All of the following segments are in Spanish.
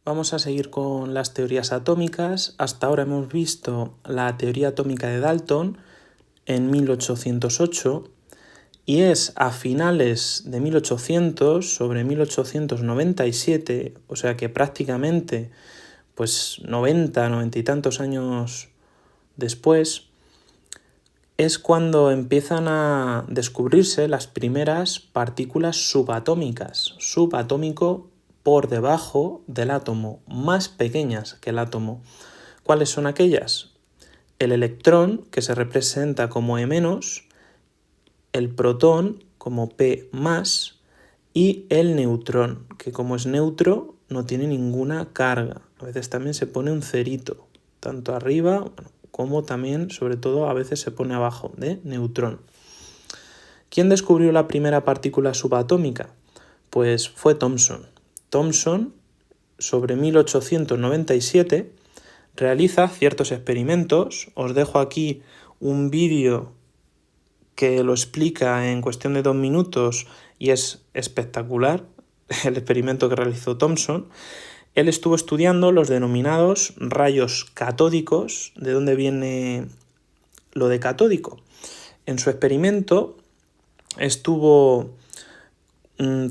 Vamos a seguir con las teorías atómicas. Hasta ahora hemos visto la teoría atómica de Dalton en 1808 y es a finales de 1800, sobre 1897, o sea que prácticamente pues 90 y tantos años después, es cuando empiezan a descubrirse las primeras partículas subatómicas, subatómico por debajo del átomo, más pequeñas que el átomo. ¿Cuáles son aquellas? El electrón, que se representa como E-, el protón como P+, y el neutrón, que como es neutro no tiene ninguna carga. A veces también se pone un cerito, tanto arriba como también, sobre todo, a veces se pone abajo, de neutrón. ¿Quién descubrió la primera partícula subatómica? Pues fue Thomson. Thomson, sobre 1897, realiza ciertos experimentos. Os dejo aquí un vídeo que lo explica en cuestión de 2 minutos y es espectacular el experimento que realizó Thomson. Él estuvo estudiando los denominados rayos catódicos. ¿De dónde viene lo de catódico? En su experimento estuvo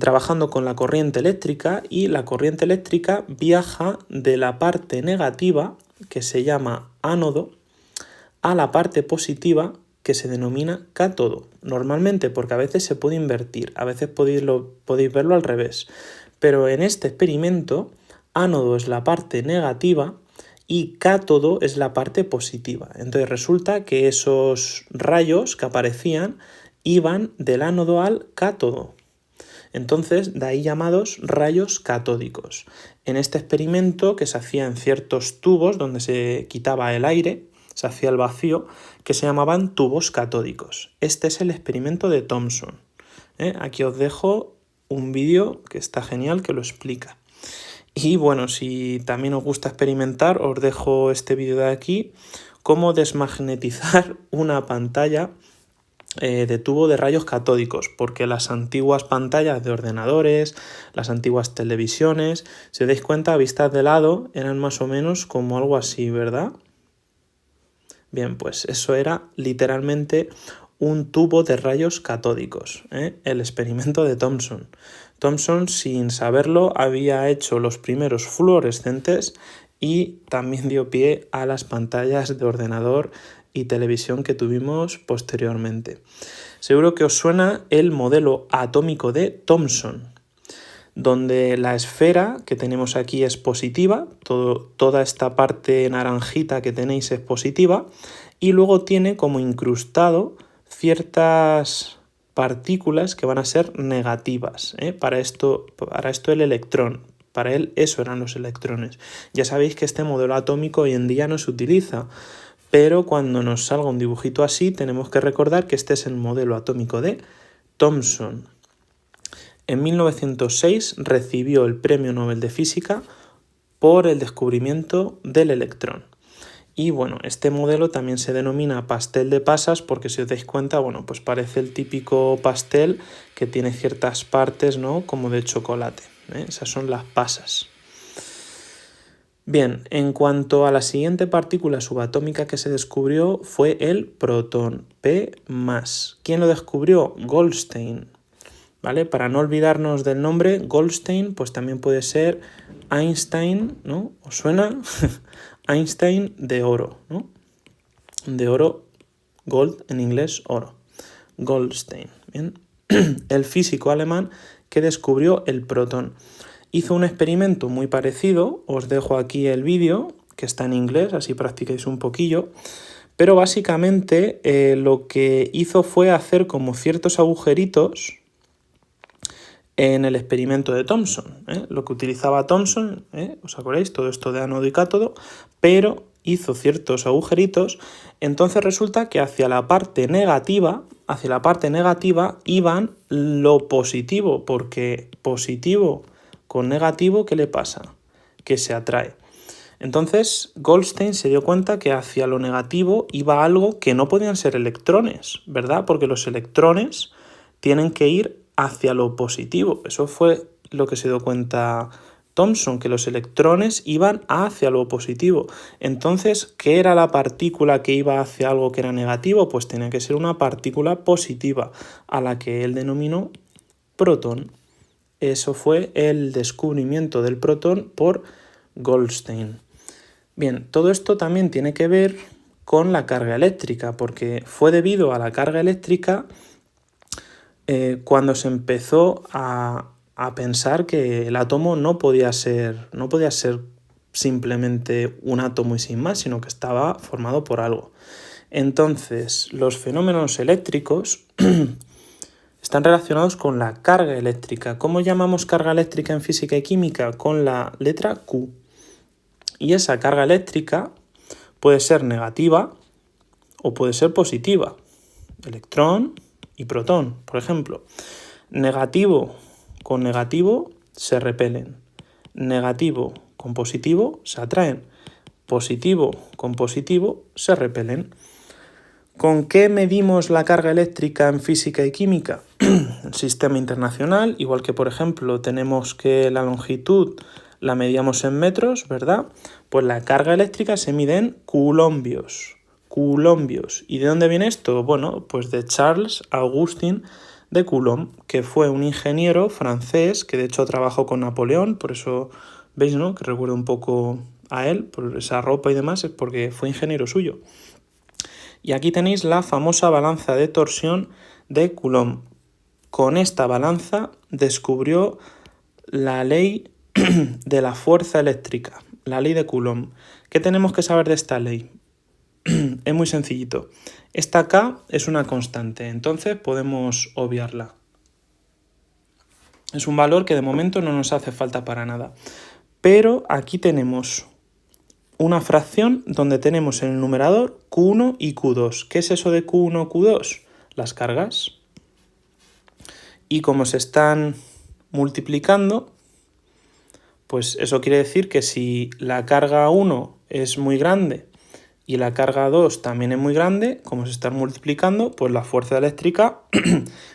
trabajando con la corriente eléctrica y la corriente eléctrica viaja de la parte negativa, que se llama ánodo, a la parte positiva, que se denomina cátodo. Normalmente, porque a veces se puede invertir, a veces podéis verlo al revés. Pero en este experimento, ánodo es la parte negativa y cátodo es la parte positiva. Entonces resulta que esos rayos que aparecían iban del ánodo al cátodo. Entonces, de ahí llamados rayos catódicos. En este experimento, que se hacía en ciertos tubos donde se quitaba el aire, se hacía el vacío, que se llamaban tubos catódicos. Este es el experimento de Thomson. Aquí os dejo un vídeo que está genial, que lo explica. Y bueno, si también os gusta experimentar, os dejo este vídeo de aquí, cómo desmagnetizar una pantalla de tubo de rayos catódicos, porque las antiguas pantallas de ordenadores, las antiguas televisiones, si os dais cuenta, vistas de lado, eran más o menos como algo así, ¿verdad? Bien, pues eso era literalmente un tubo de rayos catódicos, el experimento de Thomson. Thomson, sin saberlo, había hecho los primeros fluorescentes y también dio pie a las pantallas de ordenador y televisión que tuvimos posteriormente. Seguro que os suena el modelo atómico de Thomson, donde la esfera que tenemos aquí es positiva, toda esta parte naranjita que tenéis es positiva, y luego tiene como incrustado ciertas partículas que van a ser negativas. Para esto el electrón, para él eso eran los electrones. Ya sabéis que este modelo atómico hoy en día no se utiliza, pero cuando nos salga un dibujito así tenemos que recordar que este es el modelo atómico de Thomson. En 1906 recibió el Premio Nobel de Física por el descubrimiento del electrón. Y bueno, este modelo también se denomina pastel de pasas porque si os dais cuenta, bueno, pues parece el típico pastel que tiene ciertas partes, ¿no?, como de chocolate. Esas son las pasas. Bien, en cuanto a la siguiente partícula subatómica que se descubrió fue el protón, P+. ¿Quién lo descubrió? Goldstein. ¿Vale? Para no olvidarnos del nombre, Goldstein, pues también puede ser Einstein, ¿no? ¿Os suena? Einstein de oro, ¿no? De oro, gold en inglés, oro. Goldstein, ¿bien? El físico alemán que descubrió el protón. Hizo un experimento muy parecido, os dejo aquí el vídeo, que está en inglés, así practicáis un poquillo, pero básicamente lo que hizo fue hacer como ciertos agujeritos en el experimento de Thomson. Lo que utilizaba Thomson, ¿os acordáis? Todo esto de ánodo y cátodo, pero hizo ciertos agujeritos, entonces resulta que hacia la parte negativa iban lo positivo, porque positivo con negativo, ¿qué le pasa? Que se atrae. Entonces Goldstein se dio cuenta que hacia lo negativo iba algo que no podían ser electrones, ¿verdad? Porque los electrones tienen que ir hacia lo positivo. Eso fue lo que se dio cuenta Thomson, que los electrones iban hacia lo positivo. Entonces, ¿qué era la partícula que iba hacia algo que era negativo? Pues tenía que ser una partícula positiva, a la que él denominó protón. Eso fue el descubrimiento del protón por Goldstein. Bien, todo esto también tiene que ver con la carga eléctrica, porque fue debido a la carga eléctrica cuando se empezó a pensar que el átomo no podía ser simplemente un átomo y sin más, sino que estaba formado por algo. Entonces, los fenómenos eléctricos están relacionados con la carga eléctrica. ¿Cómo llamamos carga eléctrica en física y química? Con la letra Q. Y esa carga eléctrica puede ser negativa o puede ser positiva. Electrón y protón, por ejemplo. Negativo con negativo se repelen. Negativo con positivo se atraen. Positivo con positivo se repelen. ¿Con qué medimos la carga eléctrica en física y química? El sistema internacional, igual que por ejemplo tenemos que la longitud la medíamos en metros, ¿verdad? Pues la carga eléctrica se mide en coulombios. Coulombios. ¿Y de dónde viene esto? Bueno, pues de Charles Augustin de Coulomb, que fue un ingeniero francés que de hecho trabajó con Napoleón, por eso veis, ¿no?, que recuerdo un poco a él, por esa ropa y demás, es porque fue ingeniero suyo. Y aquí tenéis la famosa balanza de torsión de Coulomb. Con esta balanza descubrió la ley de la fuerza eléctrica, la ley de Coulomb. ¿Qué tenemos que saber de esta ley? Es muy sencillito. Esta K es una constante, entonces podemos obviarla. Es un valor que de momento no nos hace falta para nada. Pero aquí tenemos una fracción donde tenemos en el numerador Q1 y Q2. ¿Qué es eso de Q1, Q2? Las cargas. Y como se están multiplicando, pues eso quiere decir que si la carga 1 es muy grande y la carga 2 también es muy grande, como se están multiplicando, pues la fuerza eléctrica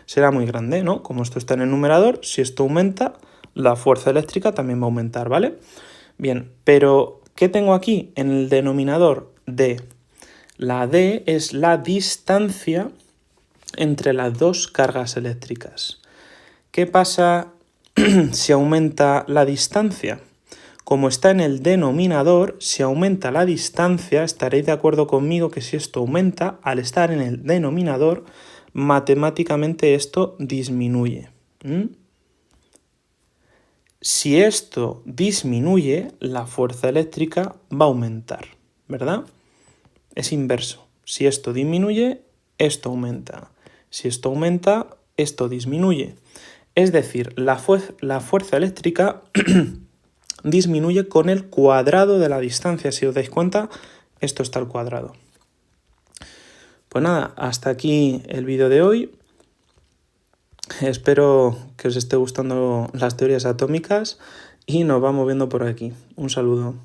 será muy grande, ¿no? Como esto está en el numerador, si esto aumenta, la fuerza eléctrica también va a aumentar, ¿vale? Bien, pero ¿qué tengo aquí en el denominador D? La D es la distancia entre las dos cargas eléctricas. ¿Qué pasa si aumenta la distancia? Como está en el denominador, si aumenta la distancia, estaréis de acuerdo conmigo que si esto aumenta, al estar en el denominador, matemáticamente esto disminuye. Si esto disminuye, la fuerza eléctrica va a aumentar, ¿verdad? Es inverso. Si esto disminuye, esto aumenta. Si esto aumenta, esto disminuye. Es decir, la fuerza eléctrica disminuye con el cuadrado de la distancia. Si os dais cuenta, esto está al cuadrado. Pues nada, hasta aquí el vídeo de hoy. Espero que os esté gustando las teorías atómicas y nos vamos viendo por aquí. Un saludo.